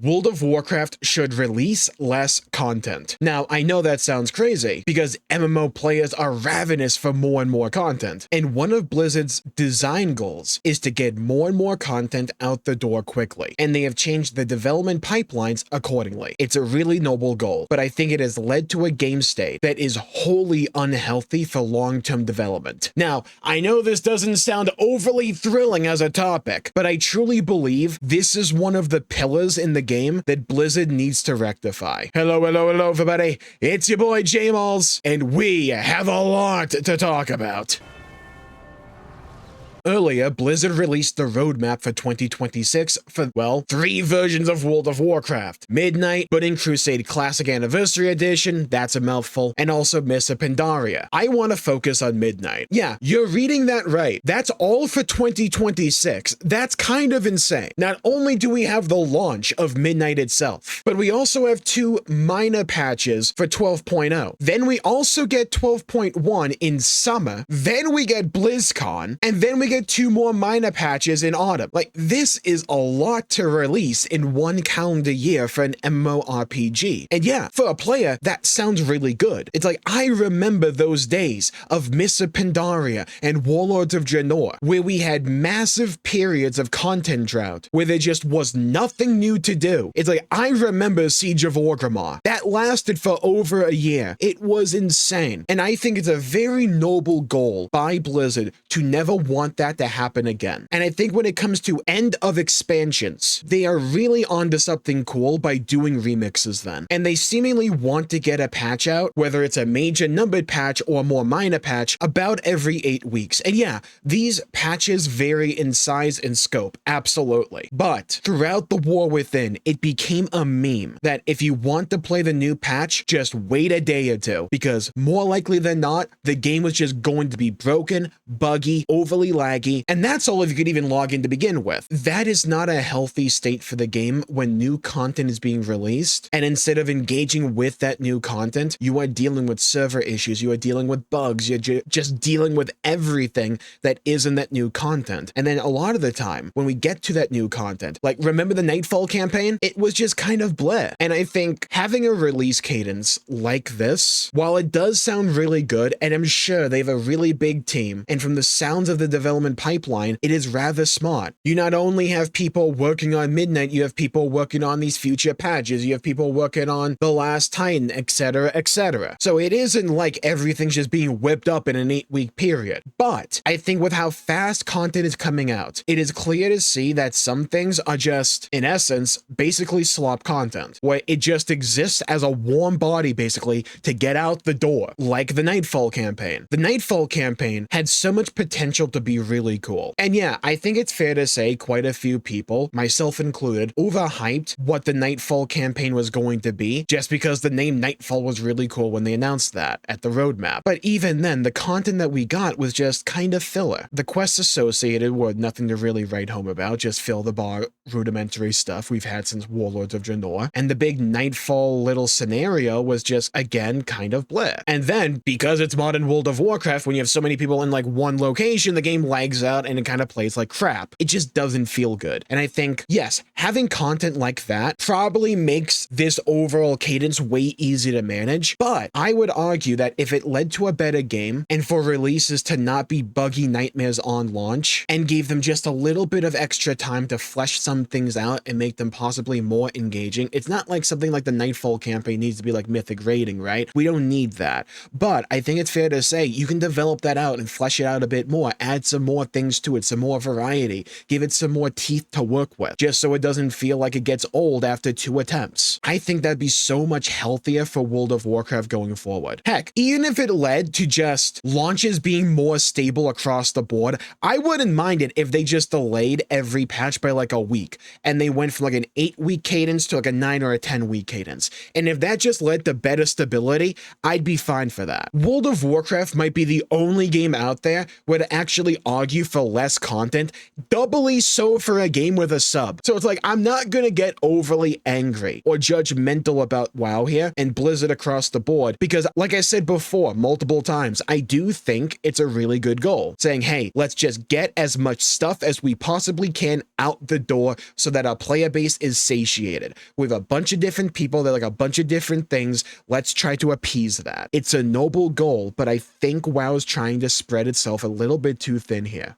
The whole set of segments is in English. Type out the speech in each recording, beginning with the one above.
World of Warcraft should release less content. Now, I know that sounds crazy because MMO players are ravenous for more and more content. And one of Blizzard's design goals is to get more and more content out the door quickly. And they have changed the development pipelines accordingly. It's a really noble goal, but I think it has led to a game state that is wholly unhealthy for long-term development. Now, I know this doesn't sound overly thrilling as a topic, but I truly believe this is one of the pillars in the game that Blizzard needs to rectify. Hello, everybody. It's your boy Jmulls, and we have a lot to talk about. Earlier, Blizzard released the roadmap for 2026 for, well, 3 versions of World of Warcraft. Midnight, Burning Crusade Classic Anniversary Edition, that's a mouthful, and also Mists of Pandaria. I want to focus on Midnight. Yeah, you're reading that right. That's all for 2026. That's kind of insane. Not only do we have the launch of Midnight itself, but we also have 2 minor patches for 12.0. Then we also get 12.1 in summer, then we get BlizzCon, and then we get 2 more minor patches in autumn. Like, this is a lot to release in 1 calendar year for an mmorpg. And yeah, for a player, that sounds really good. It's like, I remember those days of Mists of Pandaria and Warlords of Draenor, where we had massive periods of content drought, where there just was nothing new to do. It's like, I remember Siege of Orgrimmar. That lasted for over a year. It was insane. And I think it's a very noble goal by Blizzard to never want that to happen again. And I think when it comes to end of expansions, they are really onto something cool by doing remixes then. And they seemingly want to get a patch out, whether it's a major numbered patch or a more minor patch, about every 8 weeks. And yeah, these patches vary in size and scope, absolutely. But throughout the War Within, it became a meme that if you want to play the new patch, just wait a day or 2, because more likely than not, the game was just going to be broken, buggy, overly laggy, and that's all if you could even log in to begin with. That is not a healthy state for the game when new content is being released, and instead of engaging with that new content, you are dealing with server issues, you are dealing with bugs, you're just dealing with everything that isn't that new content. And then a lot of the time, when we get to that new content, like, remember the Nightfall campaign? It was just kind of bleh. And I think having a release cadence like this, while it does sound really good, and I'm sure they have a really big team, and from the sounds of the development pipeline, it is rather smart. You not only have people working on Midnight, you have people working on these future patches, you have people working on The Last Titan, etc., etc. So it isn't like everything's just being whipped up in an 8-week period. But I think with how fast content is coming out, it is clear to see that some things are just, in essence, basically slop content, where it just exists as a warm body, basically, to get out the door, like the Nightfall campaign. The Nightfall campaign had so much potential to be really cool. And yeah, I think it's fair to say quite a few people, myself included, overhyped what the Nightfall campaign was going to be, just because the name Nightfall was really cool when they announced that at the roadmap. But even then, the content that we got was just kind of filler. The quests associated were nothing to really write home about, just fill the bar rudimentary stuff we've had since Warlords of Draenor. And the big Nightfall little scenario was just, again, kind of bleh. And then, because it's modern World of Warcraft, when you have so many people in like one location, the game lags out and it kind of plays like crap. It just doesn't feel good. And I think, yes, having content like that probably makes this overall cadence way easier to manage, but I would argue that if it led to a better game and for releases to not be buggy nightmares on launch and gave them just a little bit of extra time to flesh some things out and make them possibly more engaging, it's not like something like the Nightfall campaign needs to be like mythic rating, right? We don't need that. But I think it's fair to say you can develop that out and flesh it out a bit more, add some more things to it, some more variety, give it some more teeth to work with, just so it doesn't feel like it gets old after 2 attempts. I think that'd be so much healthier for World of Warcraft going forward. Heck, even if it led to just launches being more stable across the board, I wouldn't mind it if they just delayed every patch by like a week, and they went from like an 8-week cadence to like a 9 or a 10-week cadence. And if that just led to better stability, I'd be fine for that. World of Warcraft might be the only game out there where to actually argue for less content, doubly so for a game with a sub. So it's like, I'm not gonna get overly angry or judgmental about WoW here and Blizzard across the board, because like I said before multiple times, I do think it's a really good goal, saying, hey, let's just get as much stuff as we possibly can out the door so that our player base is satiated. We have a bunch of different people that like a bunch of different things. Let's try to appease that. It's a noble goal, but I think WoW is trying to spread itself a little bit too thin here.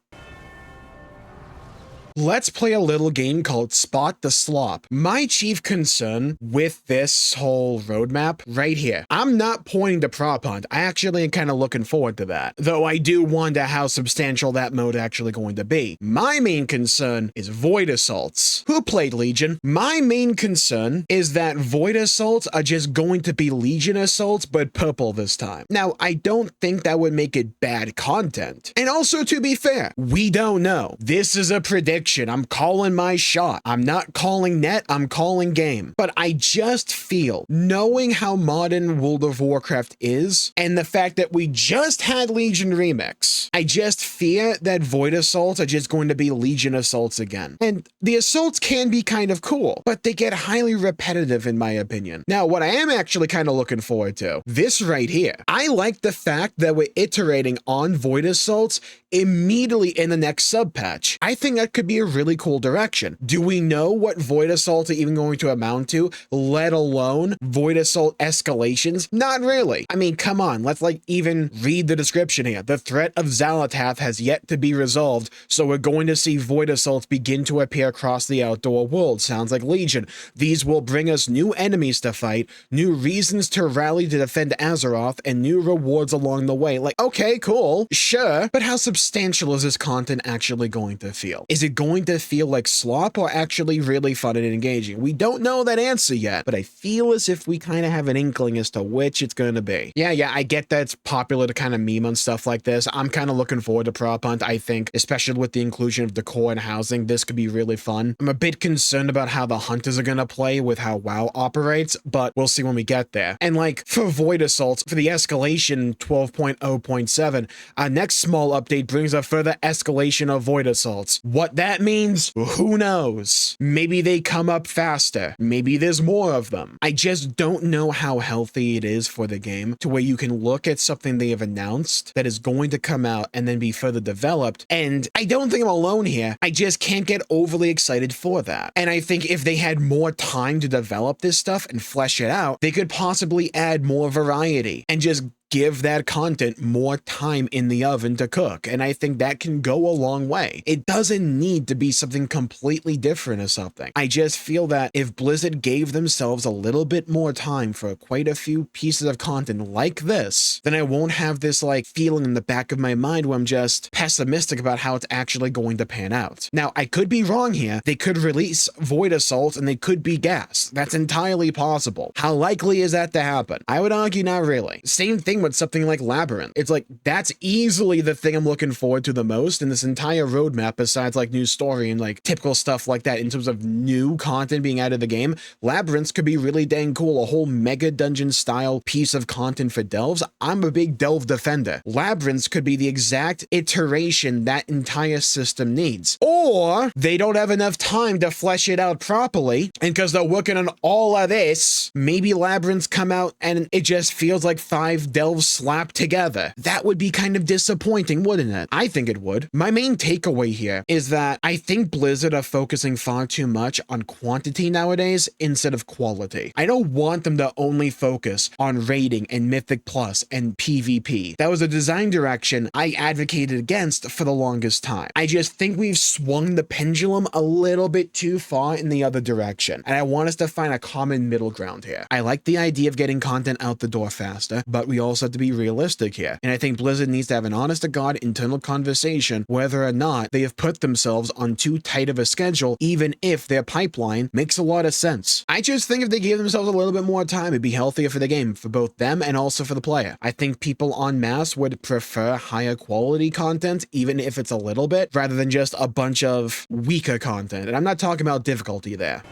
Let's play a little game called Spot the Slop. My chief concern with this whole roadmap right here, I'm not pointing to prop hunt. I actually am kind of looking forward to that, though I do wonder how substantial that mode actually going to be. My main concern is Void Assaults. Who played Legion? My main concern is that Void Assaults are just going to be Legion Assaults, but purple this time. Now, I don't think that would make it bad content. And also, to be fair, we don't know. This is a prediction. I'm calling my shot. I'm not calling net, I'm calling game. But I just feel, knowing how modern World of Warcraft is, and the fact that we just had Legion Remix, I just fear that Void Assaults are just going to be Legion Assaults again. And the assaults can be kind of cool, but they get highly repetitive in my opinion. Now, what I am actually kind of looking forward to, this right here. I like the fact that we're iterating on Void Assaults immediately in the next sub patch. I think that could be a really cool direction. Do we know what Void Assault are even going to amount to, let alone Void Assault escalations? Not really. I mean, come on, let's like even read the description here. The threat of Xal'atath has yet to be resolved, so we're going to see Void Assaults begin to appear across the outdoor world. Sounds like Legion. These will bring us new enemies to fight, new reasons to rally to defend Azeroth, and new rewards along the way. Like, okay, cool, sure, but how substantial is this content actually going to feel? Is it going to feel like slop or actually really fun and engaging? We don't know that answer yet, but I feel as if we kind of have an inkling as to which it's going to be. Yeah, I get that it's popular to kind of meme on stuff like this. I'm kind of looking forward to prop hunt. I think, especially with the inclusion of decor and housing, this could be really fun. I'm a bit concerned about how the hunters are going to play with how WoW operates, but we'll see when we get there. And like for Void Assaults, for the escalation 12.0.7, our next small update brings a further escalation of Void Assaults. What that means, who knows? Maybe they come up faster. Maybe there's more of them. I just don't know how healthy it is for the game to where you can look at something they have announced that is going to come out and then be further developed. And I don't think I'm alone here. I just can't get overly excited for that. And I think if they had more time to develop this stuff and flesh it out, they could possibly add more variety and just give that content more time in the oven to cook. And I think that can go a long way. It doesn't need to be something completely different or something. I just feel that if Blizzard gave themselves a little bit more time for quite a few pieces of content like this, then I won't have this like feeling in the back of my mind where I'm just pessimistic about how it's actually going to pan out. Now, I could be wrong here. They could release Void Assault and they could be gas. That's entirely possible. How likely is that to happen? I would argue not really. Same thing with something like Labyrinth. It's like, that's easily the thing I'm looking forward to the most in this entire roadmap, besides like new story and like typical stuff like that. In terms of new content being added to the game, Labyrinths could be really dang cool. A whole mega dungeon style piece of content for delves. I'm a big delve defender. Labyrinths could be the exact iteration that entire system needs. Or they don't have enough time to flesh it out properly, and because they're working on all of this, maybe Labyrinths come out and it just feels like 5 delves slapped together. That would be kind of disappointing, wouldn't it? I think it would. My main takeaway here is that I think Blizzard are focusing far too much on quantity nowadays instead of quality. I don't want them to only focus on raiding and Mythic Plus and PvP. That was a design direction I advocated against for the longest time. I just think we've swung the pendulum a little bit too far in the other direction, and I want us to find a common middle ground here. I like the idea of getting content out the door faster, but we also have to be realistic here. And I think Blizzard needs to have an honest-to-God internal conversation whether or not they have put themselves on too tight of a schedule, even if their pipeline makes a lot of sense. I just think if they gave themselves a little bit more time, it'd be healthier for the game, for both them and also for the player. I think people en masse would prefer higher quality content, even if it's a little bit, rather than just a bunch of weaker content. And I'm not talking about difficulty there.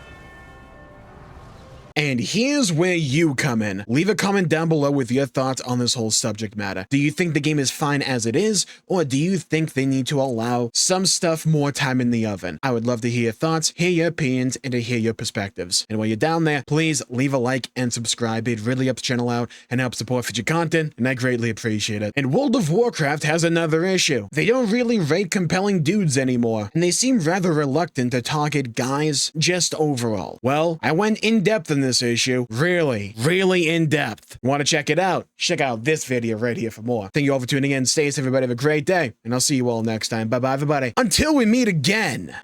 And here's where you come in. Leave a comment down below with your thoughts on this whole subject matter. Do you think the game is fine as it is, or do you think they need to allow some stuff more time in the oven? I would love to hear your thoughts, hear your opinions, and to hear your perspectives. And while you're down there, please leave a like and subscribe. It really helps the channel out and helps support future content, and I greatly appreciate it. And World of Warcraft has another issue. They don't really rate compelling dudes anymore, and they seem rather reluctant to target guys just overall. Well, I went in depth in this issue. Really in depth. Want to check it out? Check out this video right here for more. Thank you all for tuning in. Stay safe, everybody. Have a great day, and I'll see you all next time. Bye-bye, everybody. Until we meet again.